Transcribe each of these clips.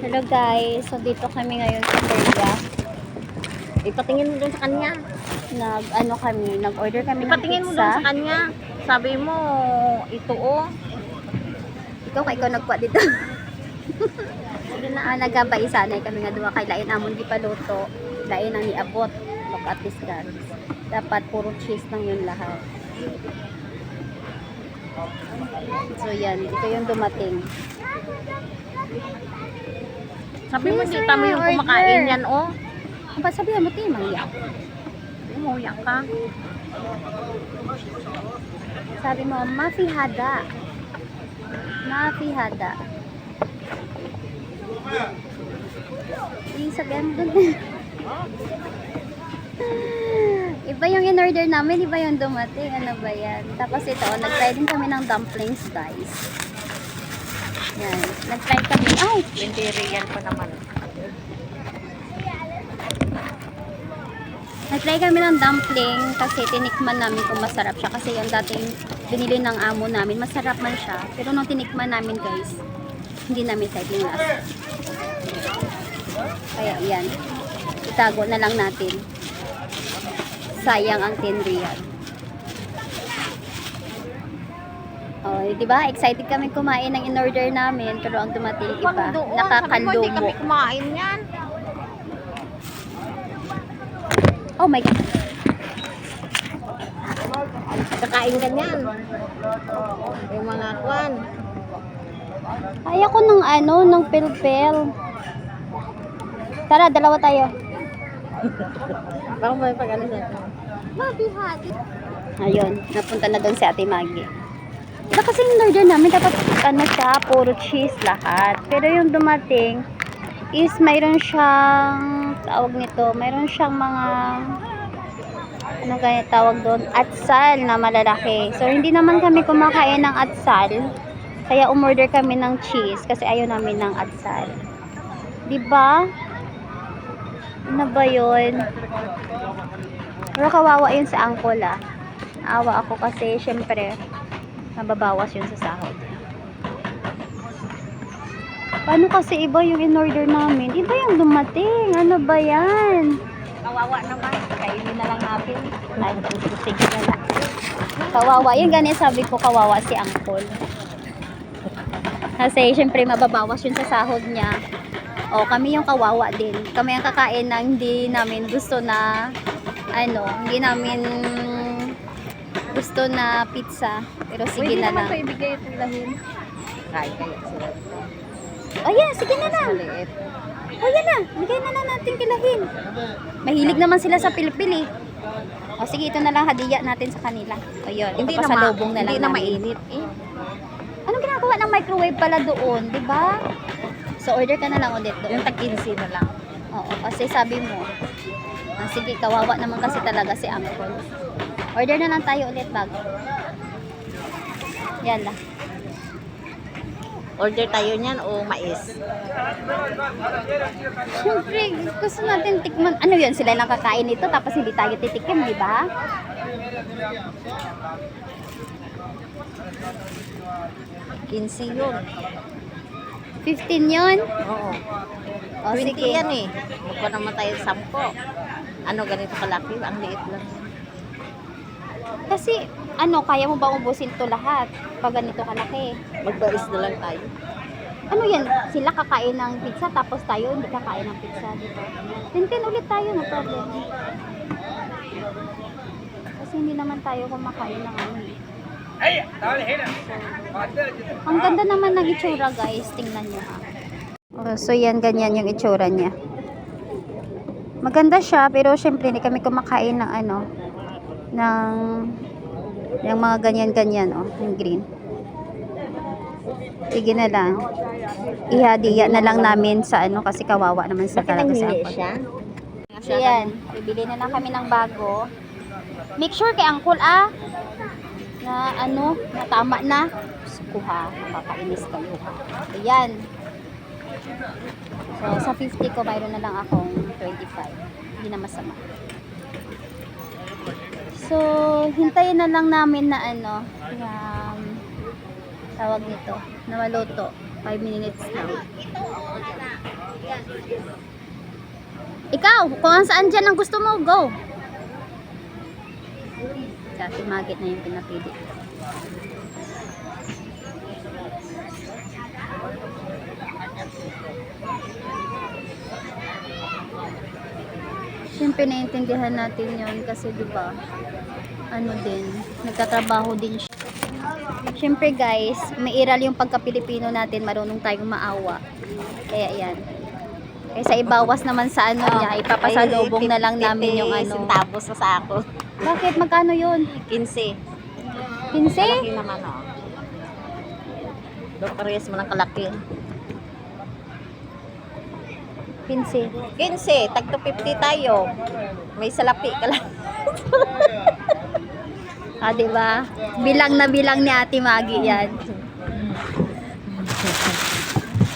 Hello guys, so dito kami ngayon sa Korea. Ipatingin mo dun sa kanya. Nag-order kami ng Ipatingin mo dun pizza. sa kanya. Sabi mo, ito Ikaw nagpa dito. Sige na, nagabay sanay kami nga duwa kay lain amon di paluto. Lain ang niabot. Look at this guys. Dapat puro cheese lang yun lahat. So yan, ito yung dumating. Sabi mo, Please, hindi mo yung order. kumakain yan, oh. Ang ba sabihan mo timang yak? Umuyak ka. Sabi mo, mafihada. Mafihada. Sabihan mo dun. Iba yung in-order namin, iba yung dumating. Ano ba yan? Tapos ito, nag-try din kami ng dumplings, guys. Yan. Nag-try kami. Ay! Hindi real pa naman. Nag-try kami ng dumpling kasi tinikman namin kung masarap siya. Kasi yung dating binili ng amo namin, masarap man siya. Pero nung tinikman namin, guys, hindi namin type yung lasa. Kaya yan. Itago na lang natin. Sayang ang 10 real. Oh, di ba? Excited kami kumain ng in-order namin, pero ang dumating iba. Sabi mo, hindi Nakakalumo. kami kumain yan. Oh my God. Kakain ka niyan. Yung mga kwan. Ay, ako ng ng pel-pel. Tara, dalawa tayo. Baka may pag-ano siya. Mabihati. Ayun, napunta na doon si Ate Maggie. Diba kasi yung order namin, dapat siya, puro cheese lahat. Pero yung dumating is mayroon siyang, tawag nito, mayroon siyang mga, ano kaya tawag doon, atsal na malalaki. So, hindi naman kami kumakain ng atsal. Kaya umorder kami ng cheese kasi ayaw namin ng atsal. Diba? Ano ba yun? Pero kawawa yun sa angkol ah. Naawa ako kasi syempre nababawas yun sa sahod. Paano kasi iba yung in-order namin? Iba yung dumating. Ano ba yan? Kawawa naman. Kainin na lang natin. Ay, sige na lang. Kawawa. Yun ganyan sabi ko, kawawa si angkol. Kasi syempre mababawas yun sa sahod niya. O, kami yung kawawa din. Kami ang kakain na hindi namin gusto na hindi namin gusto na pizza. Pero sige Pwede na naman lang. ito ibigay at ilahin. Kaya sila. Oh yeah, sige na lang. Maliit. Oh yan na, bigay na lang natin kilahin. Mahilig naman sila sa pilipili. O sige, ito na lang hadiya natin sa kanila. O yun, Hindi ito na, pa sa lubong na lang hindi na namin. mainit eh. Anong ginagawa ng microwave pala doon, di ba? So order ka na lang ulit doon. Yung tag-15 na lang. Oo, kasi sabi mo, sige, kawawa naman kasi talaga si Uncle. Order na lang tayo ulit bago. Yan lang. Order tayo niyan o mais? Siyempre, gusto natin tikman. Ano yun, sila lang kakain nito tapos hindi tayo titikim, di ba? Kinsi yun. 15 yun? Oo. O 20 sige. yan eh. Magpa naman tayo 10. Ano ganito kalaki? Ang liit lang. Kasi, kaya mo ba ubusin to lahat? Pag ganito kalaki. Magbais na lang tayo. Ano yan? Sila kakain ng pizza tapos tayo hindi kakain ng pizza, di ba? 10 ulit tayo, no problem. Kasi hindi naman tayo kumakain ng ang ganda naman ng itsura, guys. Tingnan nyo ha. So yan, ganyan yung itsura niya. Maganda siya, pero syempre hindi kami kumakain ng ng mga ganyan-ganyan, yung green. Sige na lang. Ihadiya na lang namin sa kasi kawawa naman sa talaga sa angkol. siya? So yan, bibili na lang kami ng bago. Make sure kay angkol na na tama na. Kuha, nakakainis kayo ha. Ayan. So sa 50 ko, mayroon na lang akong 25. Hindi na masama. So, hintayin na lang namin na tawag nito, na maluto. 5 minutes lang. Ikaw, kung saan dyan ang gusto mo, go. Dati Magit na yung pinapili. Siyempre naiintindihan natin yun kasi diba, ano din, nagtatrabaho din siya. Siyempre guys, mairal yung pagka-Pilipino natin, marunong tayong maawa. Kaya yan. Kaysa ibawas naman sa ano niya, ipapasalubong na lang namin yung ano. Centavos sa ako. Bakit? Magkano yun? 15. 15? Kalaki naman, oh. Doon parehas mo ng kalaki. 15. 15, tag 250 tayo. May salapi ka lang. Ah, diba? Bilang na bilang ni Ate Maggie yan.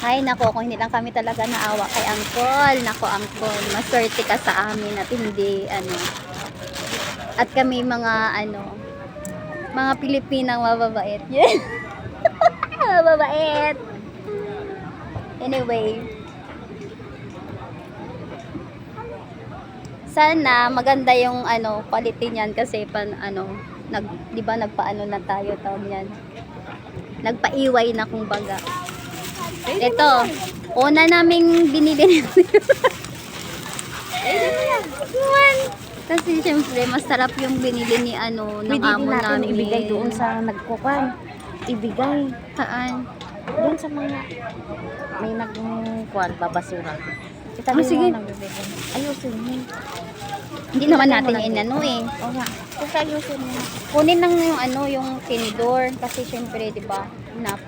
Ay, nako, kung hindi lang kami talaga naawa kay Uncle. Nako, Uncle, maswerte ka sa amin at hindi, ano. At kami mga, ano, mga Pilipinang mababait. Yeah. Mababait. Anyway. Sana maganda yung, ano, quality niyan kasi pan, ano, di ba nagpaano na tayo tawag niyan. Nagpaiway na kumbaga. Ito, una naming binili nito. Kasi syempre masarap yung binili ni ano ng amo namin. Ibigay doon sa nagkukan. Ibigay. Saan? Doon sa mga may nagkukan, babasura. Ah, sige. Ayusin mo. Hindi naman natin inano eh. Oo nga. Kasi ayusin mo. Kunin lang yung ano yung tinidor kasi syempre 'di ba?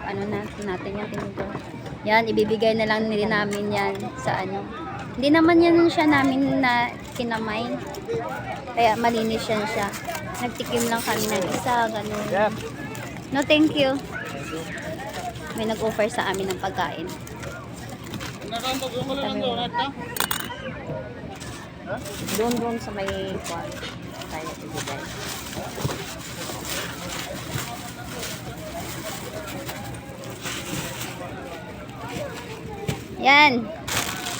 Ano natin yung tinidor. Yan ibibigay na lang nila namin yan sa ano. Hindi naman yan siya namin na kinamay. Kaya malinis yan siya. Nagtikim lang kami ng isa, ganun. No, thank you. May nag-offer sa amin ng pagkain. Doon sa may kuwan. Tayo ibigay. Yan.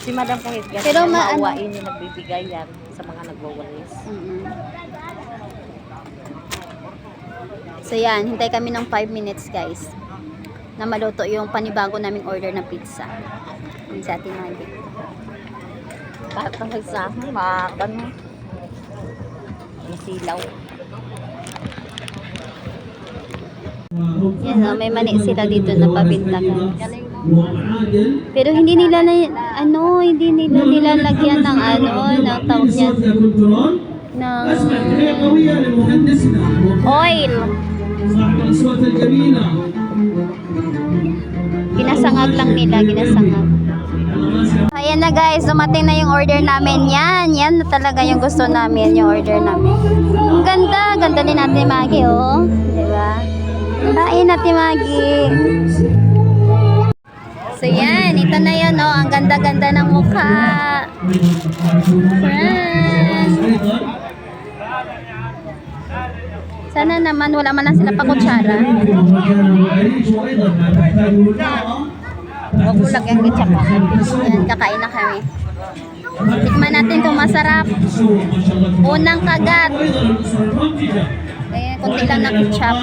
Si Madam kahit yan, Pero maawain yung nagbibigay yan sa mga nagwawalis. So yan, hintay kami ng 5 minutes guys. Na maluto yung panibago naming order na pizza. Yung sa ating Maggie. Tatangag sa akin, makakano. May silaw. Yan o, may mani sila dito na pabintagan. Pero hindi nila na, ano, hindi nila nilalagyan ng ano, ng tawag niyan, ng oil. Ginasangag lang nila, ginasangag. Ayan na guys, dumating na yung order namin. Yan na talaga yung gusto namin, yung order namin. Ang ganda, ganda din natin Maggie, oh. Diba? Kain natin Maggie. So yan, ito na yun, oh. Ang ganda-ganda ng mukha. Sana naman, wala man lang sila pa kutsara. Huwag mo lagyan ketchup. Yan, kakain na kami. Tikman natin kung masarap. Unang kagat. Eh, kunti lang na ketchup.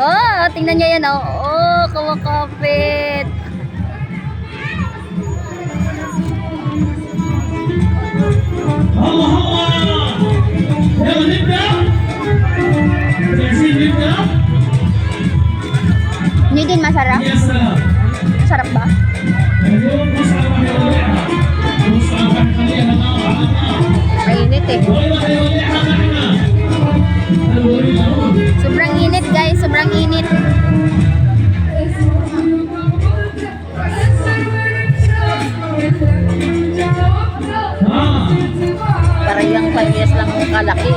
Oh, tingnan niyo yan, oh. Oh, kumakapit. Hindi din masarap. Masarap ba? Mainit eh. Sobrang init guys, sobrang init. Para yung panyas lang ang kalaki.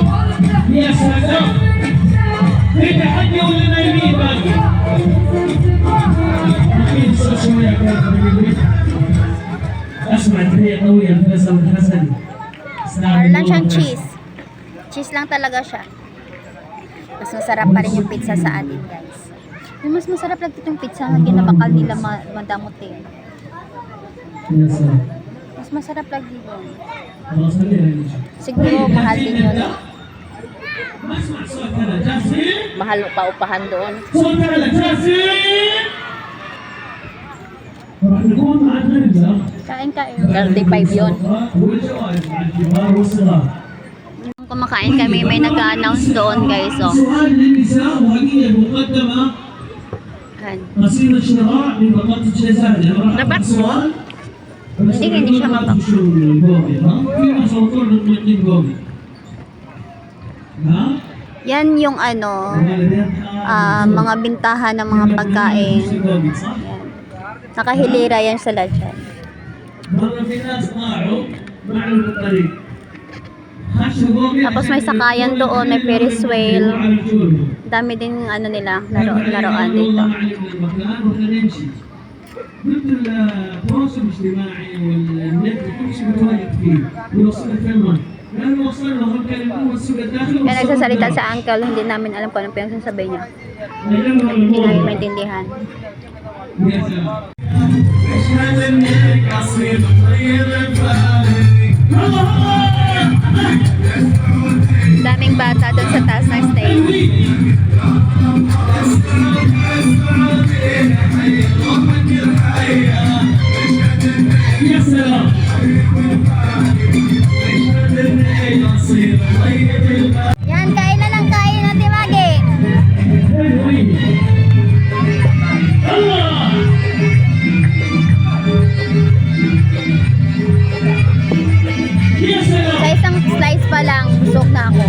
Para lang siyang cheese. Cheese lang talaga siya. Mas masarap pa rin yung pizza sa atin guys. Yung mas masarap lang itong pizza na ginabakal nila madamot eh. Mas masarap lagi yun. خلاص خلينا نمشي. Siguro mahal din yun. ما اسمع صوت هلا جاسم. Mahal pa upahan doon. صوت هلا جاسم. راح نكون مع الغرزة. Kain kayo. 35 yun. والجوائز مع الكبار والصغار. Nung kumakain kami, may nag-announce doon guys. Oh. سؤال للنساء وهدية مقدمة Ayan. قصيدة شراء من بطاطا جزائر. راح نبات أعطي سؤال. Hindi siya mabak. فيما صوتون من قومي. ها؟ Yan yung ano, mga bintahan ng mga pagkain. Yan. Nakahilira yan sila dyan. مرة في ناس ضاعوا معهم الطريق. Tapos may sakayan doon, may Ferris wheel. Dami din ano nila, laruan dito. قلت التواصل الاجتماعي والنت كل شيء متواجد فيه ويوصلك كمان لانه وصلنا هم كانوا السوق الداخلي Kaya nagsasalita sa uncle, hindi namin alam kung ano pinagsasabi niya. Hindi namin maintindihan. يا سلام اشهد انك اصيل طيب Daming bata doon sa taas ng stage. يا سلام Yan, kain na lang kain natin, Magi. يا سلام Sa isang slice pa lang, busog na ako.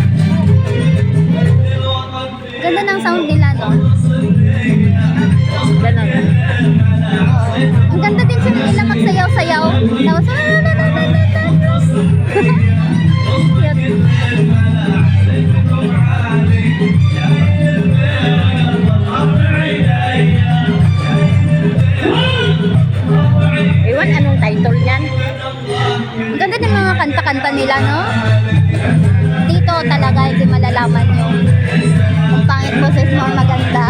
Ganda ng sound nila, no? Ganun. Oo. Ang ganda din sila nila magsayaw-sayaw. Tapos, Cute. Iwan, anong title niyan? Ang ganda ng mga kanta-kanta nila, no? Dito talaga hindi malalaman yung kung pangit boses mo ang maganda.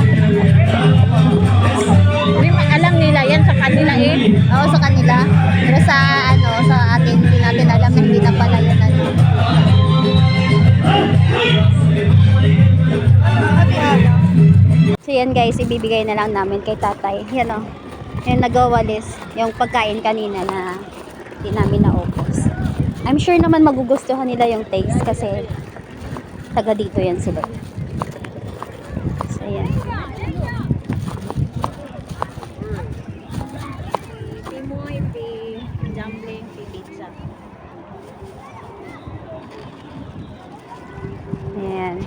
Hindi man alam nila yan sa kanila eh. Oo, sa kanila. Pero sa ano, sa atin, hindi natin alam na hindi na pala yun ano. So yan guys, ibibigay na lang namin kay tatay. Yan o. Yung nagawalis, yung pagkain kanina na hindi namin naubos. I'm sure naman magugustuhan nila yung taste kasi taga dito yan sila. So yan. Pimoy, dumpling, pizza. Ayan.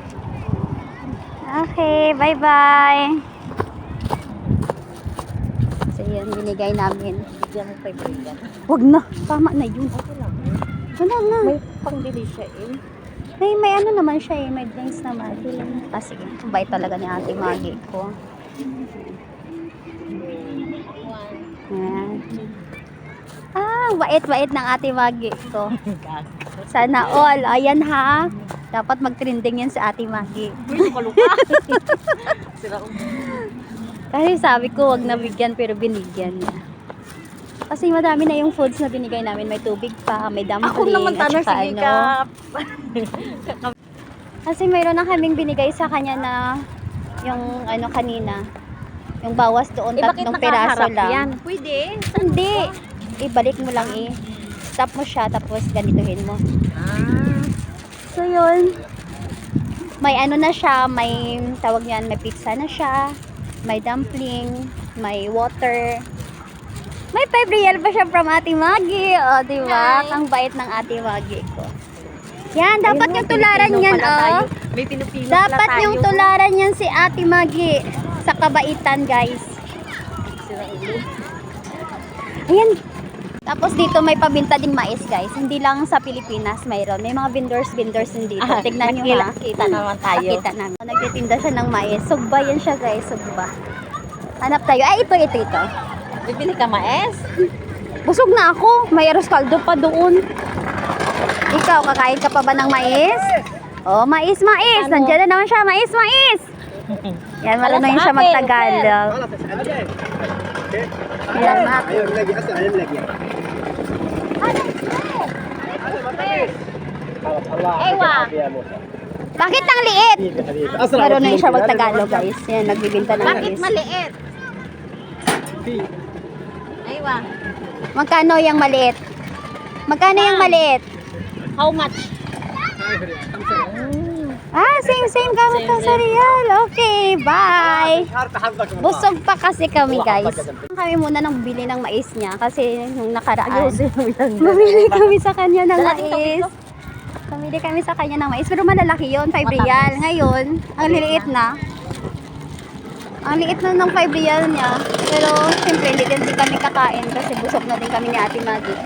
Okay, bye-bye. So, yan, binigay namin. Bigyan mo kaibigan. Wag na, tama na yun. Okay lang. Wala na. May pangbili siya eh. May ano naman siya eh, may drinks naman. Ah, sige, ang bait talaga ni Ate Maggie ko. Ayan. Ah, bait-bait ng Ate Maggie ko. Sana all. Ayan ha. Dapat mag-trending yan sa Ate Maggie. Uy, luka. Sila Kasi sabi ko, wag na bigyan pero binigyan niya. Kasi madami na yung foods na binigay namin. May tubig pa, may dumpling. Ako naman at tanong, saka sige ka. Kasi mayroon na kaming binigay sa kanya na yung ano kanina. Yung bawas doon, Bakit tatlong piraso nakaharap lang. yan? Pwede. Hindi. Ibalik mo lang eh. Stop mo siya, tapos ganituhin mo. Ah. So yun. May ano na siya, may tawag niyan, may pizza na siya. May dumpling, may water. May 5 real pa siya from Ate Maggie. O, diba? Hi. Ang bait ng Ate Maggie ko. Yan, dapat yung tularan Pilipino yan, pala oh. tayo. May Pilipino pala Dapat tayo. yung tularan yan si Ate Maggie. Sa kabaitan, guys. Sila ulo. Ayan. Tapos dito may pabinta ding mais, guys. Hindi lang sa Pilipinas mayroon. May mga vendors din dito. Tignan nyo ha. Kita naman tayo. Nakita namin. Nagtitinda siya ng mais. Sugba yan siya, guys. Sugba. Hanap tayo. Ay, ito. Bibili ka maes? Busog na ako. May arroz caldo pa doon. Ikaw, kakain ka pa ba ng mais? Oh, mais. Ano? Nandiyan na naman siya. Mais. Yan, marunong Wala sa siya akin, magtagalog. Salamat. Ewa. Bakit ang liit? Marunong siya mag-Tagalog, guys. Yan, nagbibinta ng Bakit mais. maliit? Ewa. Magkano yung maliit? Magkano yung maliit? How much? Ah, same kami ka sa Real. Okay, bye. Busog pa kasi kami, guys. Kami muna nang bili ng mais niya kasi nung nakaraan, bumili kami sa kanya ng mais. Bumili kami sa kanya ng mais, pero malalaki yon, 5 real. Ngayon, ang liliit na. Ang liit na ng 5 real niya. Pero, siyempre, hindi din kami kakain kasi busog na din kami ni Ate Maggie.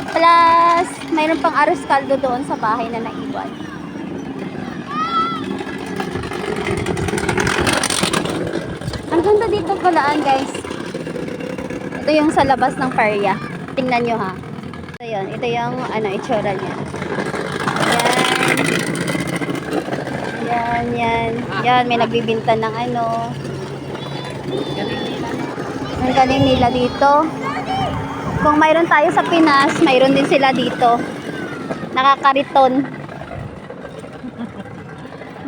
Plus, mayroon pang arroz caldo doon sa bahay na naiwan. Ang ganda dito palaan, guys. Ito yung sa labas ng parya. Tingnan nyo, ha. Ito yun. Ito yung itsura niya. Yan, may nagbibinta ng Ang galing nila dito. Kung mayroon tayo sa Pinas, mayroon din sila dito. Nakakariton.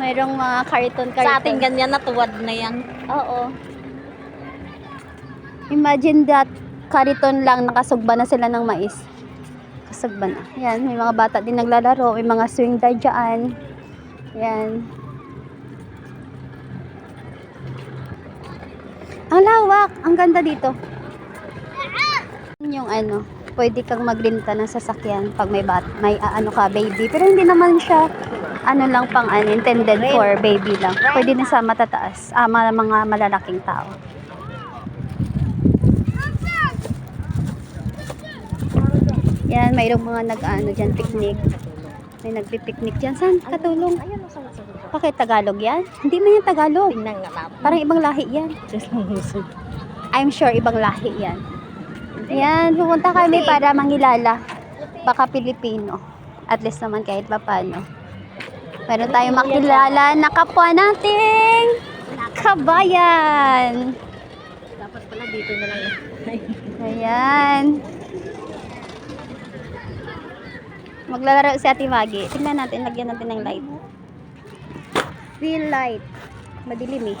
Mayroong mga kariton. Sa ating ganyan na tuwad na yan. Oo. Imagine that, kariton lang, nakasugba na sila ng mais. Kasugba na. Yan, may mga bata din naglalaro, may mga swing dyan. Yan. Ang lawak, ang ganda dito. Yung pwede kang magrenta ng sasakyan pag may ka baby, pero hindi naman siya lang pang intended for baby lang. Pwede din sa matataas, mga malalaking tao. Yan, mayroong mga dyan, picnic. May nagpi-picnic dyan. Saan? Katulong. Bakit Tagalog yan? Hindi man yan Tagalog. Tingnan nga natin. Parang ibang lahi yan. I'm sure ibang lahi yan. Yan, pupunta kami para mangilala. Baka Pilipino. At least naman kahit pa paano. Meron tayong makilala na kapwa nating kabayan. Dapat pala dito na lang. Ayan. Maglalaro si Ate Maggie. Tingnan natin, lagyan natin ng light. Real light. Madilim eh.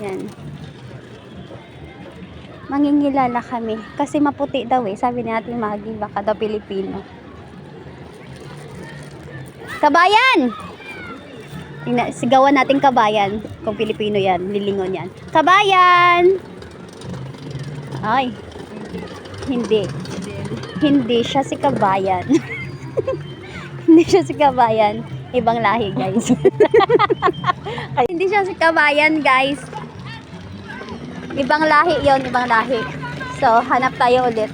Yan. Mangingilala kami. Kasi maputi daw eh. Sabi ni Ate Maggie, baka daw Pilipino. Kabayan! Sigawan natin kabayan. Kung Pilipino yan, lilingon yan. Kabayan! Ay. Hindi. Hindi siya si kabayan. Hindi siya si kabayan. Ibang lahi, guys. Hindi siya si kabayan, guys. Ibang lahi yon, ibang lahi. So, hanap tayo ulit.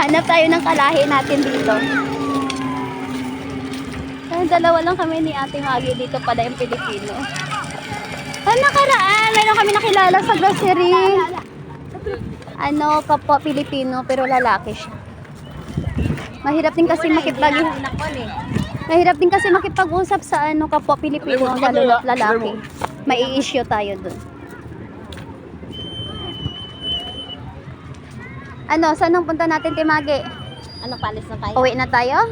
Hanap tayo ng kalahi natin dito. Dalawa lang kami ni Ate Maggie dito pala yung Pilipino. Nakaraan, mayroon kami nakilala sa grocery. Kapwa Pilipino pero lalaki siya. Mahirap din kasi makipag-usap sa kapwa Pilipino lalo na't lalaki. May issue tayo dun. Saan ang punta natin, Timagi? Palis na tayo? Uwi na tayo?